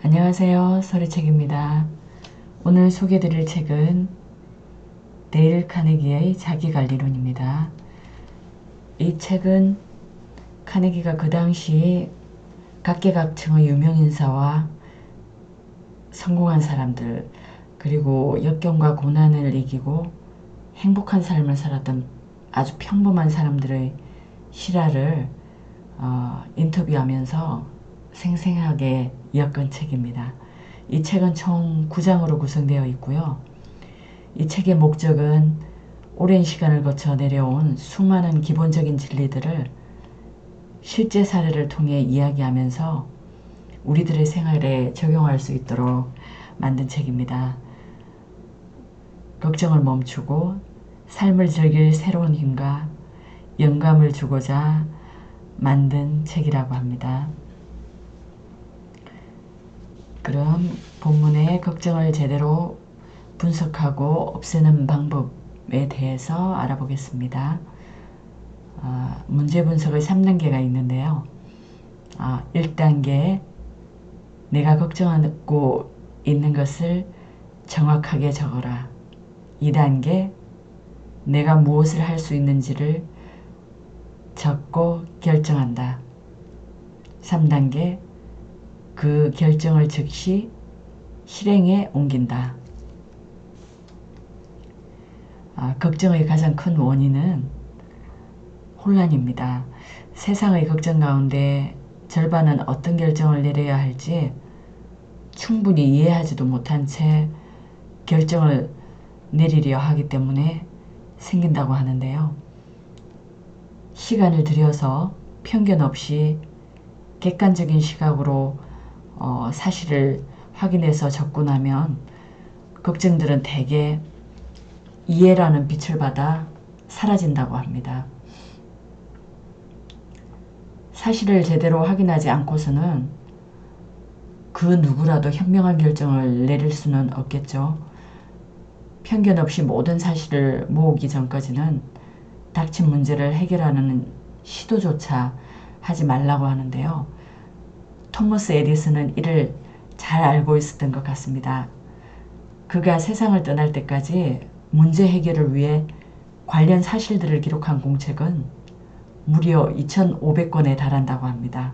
안녕하세요. 소리책입니다. 오늘 소개해드릴 책은 데일 카네기의 자기관리론입니다. 이 책은 카네기가 그 당시 각계각층의 유명인사와 성공한 사람들, 그리고 역경과 고난을 이기고 행복한 삶을 살았던 아주 평범한 사람들의 실화를 인터뷰하면서 생생하게 엮은 책입니다. 이 책은 총 9장으로 구성되어 있고요. 이 책의 목적은 오랜 시간을 거쳐 내려온 수많은 기본적인 진리들을 실제 사례를 통해 이야기하면서 우리들의 생활에 적용할 수 있도록 만든 책입니다. 걱정을 멈추고 삶을 즐길 새로운 힘과 영감을 주고자 만든 책이라고 합니다. 그럼 본문의 걱정을 제대로 분석하고 없애는 방법에 대해서 알아보겠습니다. 문제 분석의 3단계가 있는데요. 1단계, 내가 걱정하고 있는 것을 정확하게 적어라. 2단계, 내가 무엇을 할 수 있는지를 적고 결정한다. 3단계, 그 결정을 즉시 실행에 옮긴다. 걱정의 가장 큰 원인은 혼란입니다. 세상의 걱정 가운데 절반은 어떤 결정을 내려야 할지 충분히 이해하지도 못한 채 결정을 내리려 하기 때문에 생긴다고 하는데요. 시간을 들여서 편견 없이 객관적인 시각으로 사실을 확인해서 접근하면 걱정들은 대개 이해라는 빛을 받아 사라진다고 합니다. 사실을 제대로 확인하지 않고서는 그 누구라도 현명한 결정을 내릴 수는 없겠죠. 편견 없이 모든 사실을 모으기 전까지는 닥친 문제를 해결하는 시도조차 하지 말라고 하는데요. 토머스 에디슨은 이를 잘 알고 있었던 것 같습니다. 그가 세상을 떠날 때까지 문제 해결을 위해 관련 사실들을 기록한 공책은 무려 2,500권에 달한다고 합니다.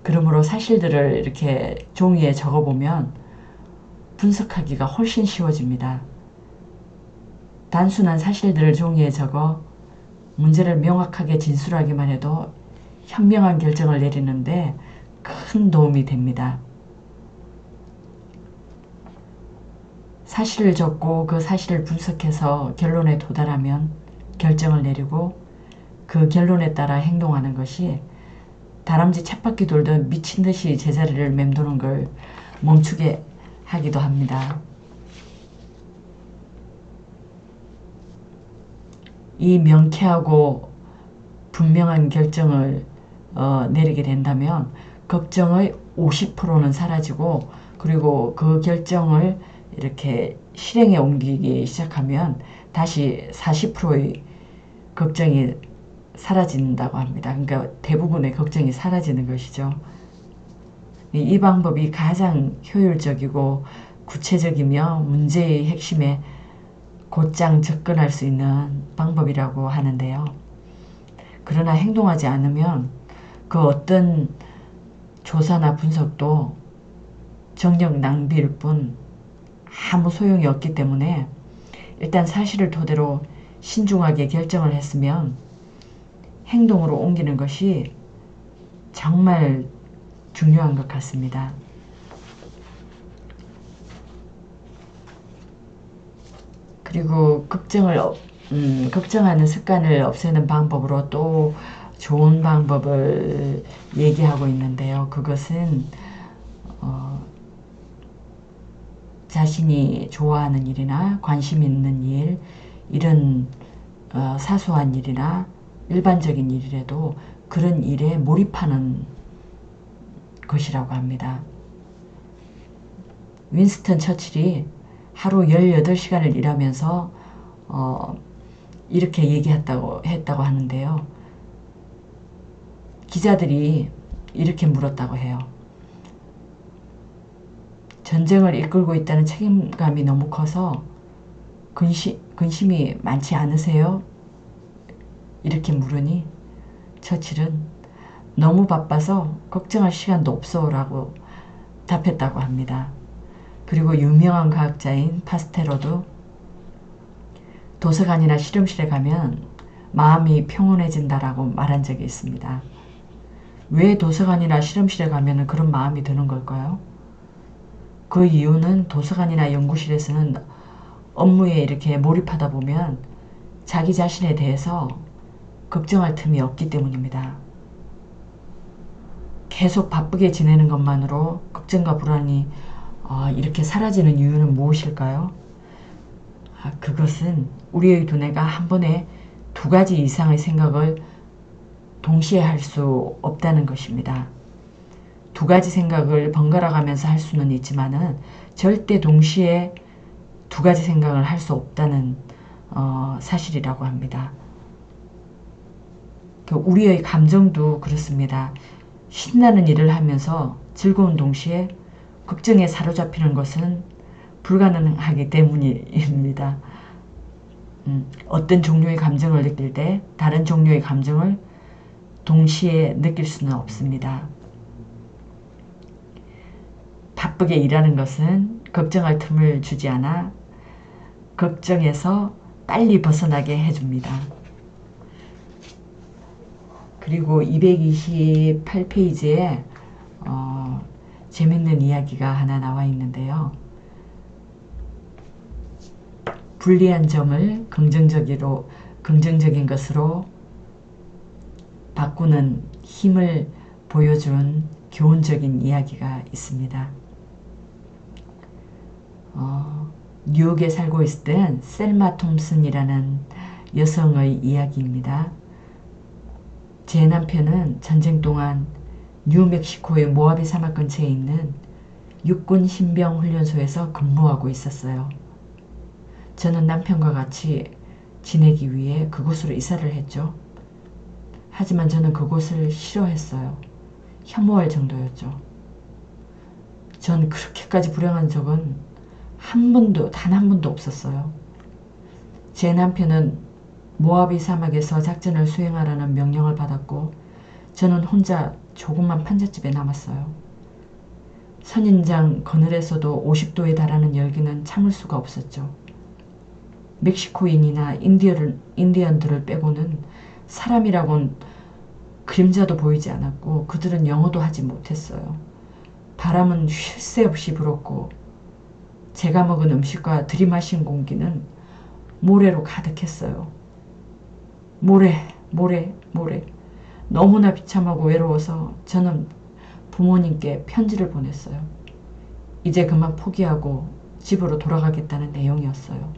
그러므로 사실들을 이렇게 종이에 적어보면 분석하기가 훨씬 쉬워집니다. 단순한 사실들을 종이에 적어 문제를 명확하게 진술하기만 해도 현명한 결정을 내리는데 큰 도움이 됩니다. 사실을 적고 그 사실을 분석해서 결론에 도달하면 결정을 내리고 그 결론에 따라 행동하는 것이 다람쥐 쳇바퀴 돌듯 미친 듯이 제자리를 맴도는 걸 멈추게 하기도 합니다. 이 명쾌하고 분명한 결정을 내리게 된다면 걱정의 50%는 사라지고, 그리고 그 결정을 이렇게 실행에 옮기기 시작하면 다시 40%의 걱정이 사라진다고 합니다. 그러니까 대부분의 걱정이 사라지는 것이죠. 이 방법이 가장 효율적이고 구체적이며 문제의 핵심에 곧장 접근할 수 있는 방법이라고 하는데요. 그러나 행동하지 않으면 그 어떤 조사나 분석도 정력 낭비일 뿐 아무 소용이 없기 때문에 일단 사실을 토대로 신중하게 결정을 했으면 행동으로 옮기는 것이 정말 중요한 것 같습니다. 그리고 걱정하는 습관을 없애는 방법으로 또 좋은 방법을 얘기하고 있는데요. 그것은 자신이 좋아하는 일이나 관심 있는 일, 이런 사소한 일이나 일반적인 일이라도 그런 일에 몰입하는 것이라고 합니다. 윈스턴 처칠이 하루 18시간을 일하면서 이렇게 얘기했다고 하는데요. 기자들이 이렇게 물었다고 해요. 전쟁을 이끌고 있다는 책임감이 너무 커서 근심이 많지 않으세요? 이렇게 물으니 처칠은 너무 바빠서 걱정할 시간도 없어 라고 답했다고 합니다. 그리고 유명한 과학자인 파스테로도 도서관이나 실험실에 가면 마음이 평온해진다라고 말한 적이 있습니다. 왜 도서관이나 실험실에 가면 그런 마음이 드는 걸까요? 그 이유는 도서관이나 연구실에서는 업무에 이렇게 몰입하다 보면 자기 자신에 대해서 걱정할 틈이 없기 때문입니다. 계속 바쁘게 지내는 것만으로 걱정과 불안이 이렇게 사라지는 이유는 무엇일까요? 그것은 우리의 두뇌가 한 번에 두 가지 이상의 생각을 동시에 할 수 없다는 것입니다. 두 가지 생각을 번갈아 가면서 할 수는 있지만은 절대 동시에 두 가지 생각을 할 수 없다는 사실이라고 합니다. 우리의 감정도 그렇습니다. 신나는 일을 하면서 즐거운 동시에 걱정에 사로잡히는 것은 불가능하기 때문입니다. 어떤 종류의 감정을 느낄 때 다른 종류의 감정을 동시에 느낄 수는 없습니다. 바쁘게 일하는 것은 걱정할 틈을 주지 않아 걱정에서 빨리 벗어나게 해줍니다. 그리고 228페이지에 재밌는 이야기가 하나 나와 있는데요. 불리한 점을 긍정적인 것으로 바꾸는 힘을 보여준 교훈적인 이야기가 있습니다. 뉴욕에 살고 있었던 셀마 톰슨이라는 여성의 이야기입니다. 제 남편은 전쟁 동안 뉴멕시코의 모하베 사막 근처에 있는 육군 신병 훈련소에서 근무하고 있었어요. 저는 남편과 같이 지내기 위해 그곳으로 이사를 했죠. 하지만 저는 그곳을 싫어했어요. 혐오할 정도였죠. 전 그렇게까지 불행한 적은 단 한 번도 없었어요. 제 남편은 모하비 사막에서 작전을 수행하라는 명령을 받았고 저는 혼자 조그만 판잣집에 남았어요. 선인장 그늘에서도 50도에 달하는 열기는 참을 수가 없었죠. 멕시코인이나 인디언들을 빼고는 사람이라곤 그림자도 보이지 않았고 그들은 영어도 하지 못했어요. 바람은 쉴 새 없이 불었고 제가 먹은 음식과 들이마신 공기는 모래로 가득했어요. 모래. 너무나 비참하고 외로워서 저는 부모님께 편지를 보냈어요. 이제 그만 포기하고 집으로 돌아가겠다는 내용이었어요.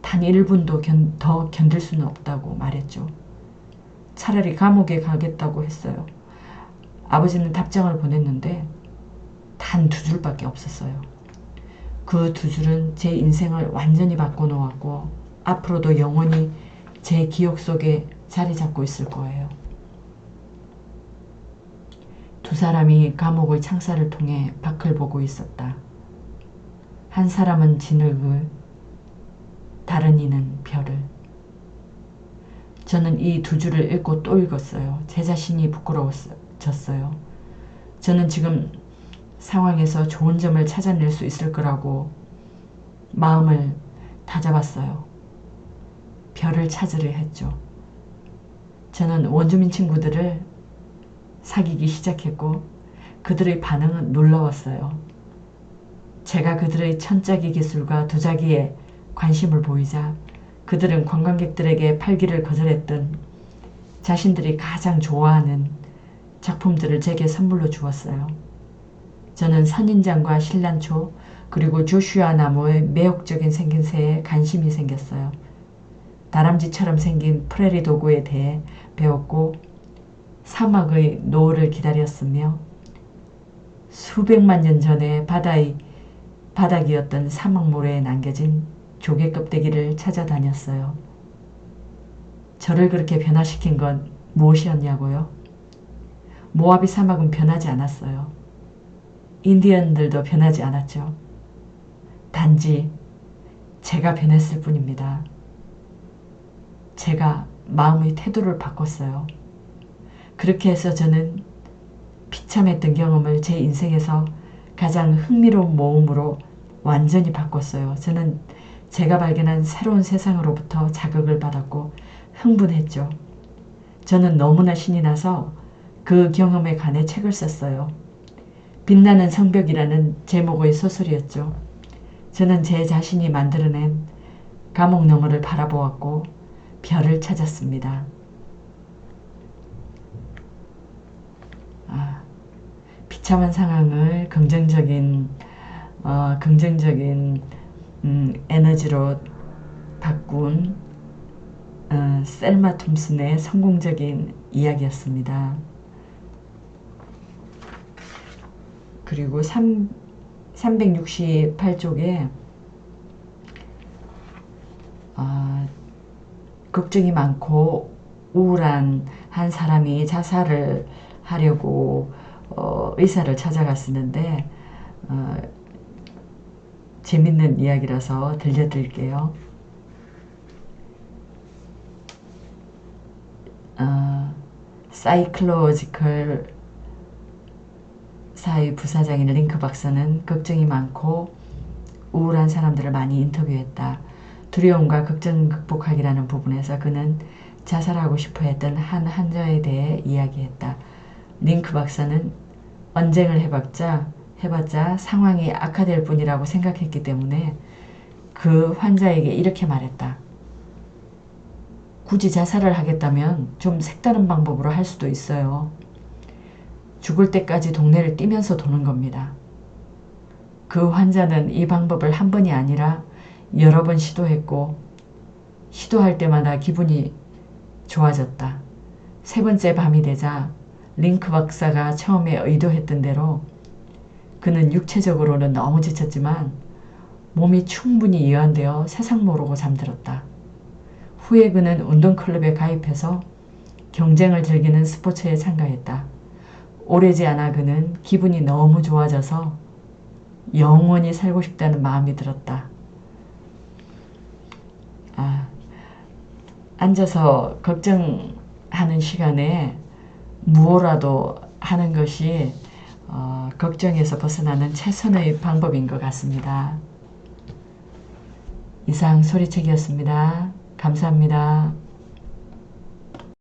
단 1분도 더 견딜 수는 없다고 말했죠. 차라리 감옥에 가겠다고 했어요. 아버지는 답장을 보냈는데 단 2줄밖에 없었어요. 그 2줄은 제 인생을 완전히 바꿔놓았고 앞으로도 영원히 제 기억 속에 자리 잡고 있을 거예요. 두 사람이 감옥의 창살을 통해 밖을 보고 있었다. 한 사람은 진흙을, 다른 이는 별을. 저는 이 2줄을 읽고 또 읽었어요. 제 자신이 부끄러워졌어요. 저는 지금 상황에서 좋은 점을 찾아낼 수 있을 거라고 마음을 다잡았어요. 별을 찾으려 했죠. 저는 원주민 친구들을 사귀기 시작했고 그들의 반응은 놀라웠어요. 제가 그들의 천짜기 기술과 도자기에 관심을 보이자 그들은 관광객들에게 팔기를 거절했던 자신들이 가장 좋아하는 작품들을 제게 선물로 주었어요. 저는 선인장과 실란초 그리고 조슈아 나무의 매혹적인 생김새에 관심이 생겼어요. 다람쥐처럼 생긴 프레리 도구에 대해 배웠고 사막의 노을을 기다렸으며 수백만 년 전에 바닥이었던 사막 모래에 남겨진 조개 껍데기를 찾아다녔어요. 저를 그렇게 변화시킨 건 무엇이었냐고요? 모하비 사막은 변하지 않았어요. 인디언들도 변하지 않았죠. 단지 제가 변했을 뿐입니다. 제가 마음의 태도를 바꿨어요. 그렇게 해서 저는 비참했던 경험을 제 인생에서 가장 흥미로운 모험으로 완전히 바꿨어요. 저는 제가 발견한 새로운 세상으로부터 자극을 받았고 흥분했죠. 저는 너무나 신이 나서 그 경험에 관해 책을 썼어요. 빛나는 성벽이라는 제목의 소설이었죠. 저는 제 자신이 만들어낸 감옥 너머를 바라보았고 별을 찾았습니다. 비참한 상황을 긍정적인 에너지로 바꾼 셀마 톰슨의 성공적인 이야기였습니다. 그리고 368쪽에 걱정이 많고 우울한 한 사람이 자살을 하려고 의사를 찾아갔었는데 재밌는 이야기라서 들려드릴게요. 사이클로지컬 사의 부사장인 링크 박사는 걱정이 많고 우울한 사람들을 많이 인터뷰했다. 두려움과 걱정 극복하기라는 부분에서 그는 자살하고 싶어 했던 한 환자에 대해 이야기했다. 링크 박사는 언쟁을 해봤자 상황이 악화될 뿐이라고 생각했기 때문에 그 환자에게 이렇게 말했다. 굳이 자살을 하겠다면 좀 색다른 방법으로 할 수도 있어요. 죽을 때까지 동네를 뛰면서 도는 겁니다. 그 환자는 이 방법을 한 번이 아니라 여러 번 시도했고 시도할 때마다 기분이 좋아졌다. 세 번째 밤이 되자 링크 박사가 처음에 의도했던 대로 그는 육체적으로는 너무 지쳤지만 몸이 충분히 이완되어 세상 모르고 잠들었다. 후에 그는 운동클럽에 가입해서 경쟁을 즐기는 스포츠에 참가했다. 오래지 않아 그는 기분이 너무 좋아져서 영원히 살고 싶다는 마음이 들었다. 앉아서 걱정하는 시간에 무엇라도 하는 것이 걱정에서 벗어나는 최선의 방법인 것 같습니다. 이상 소리책이었습니다. 감사합니다.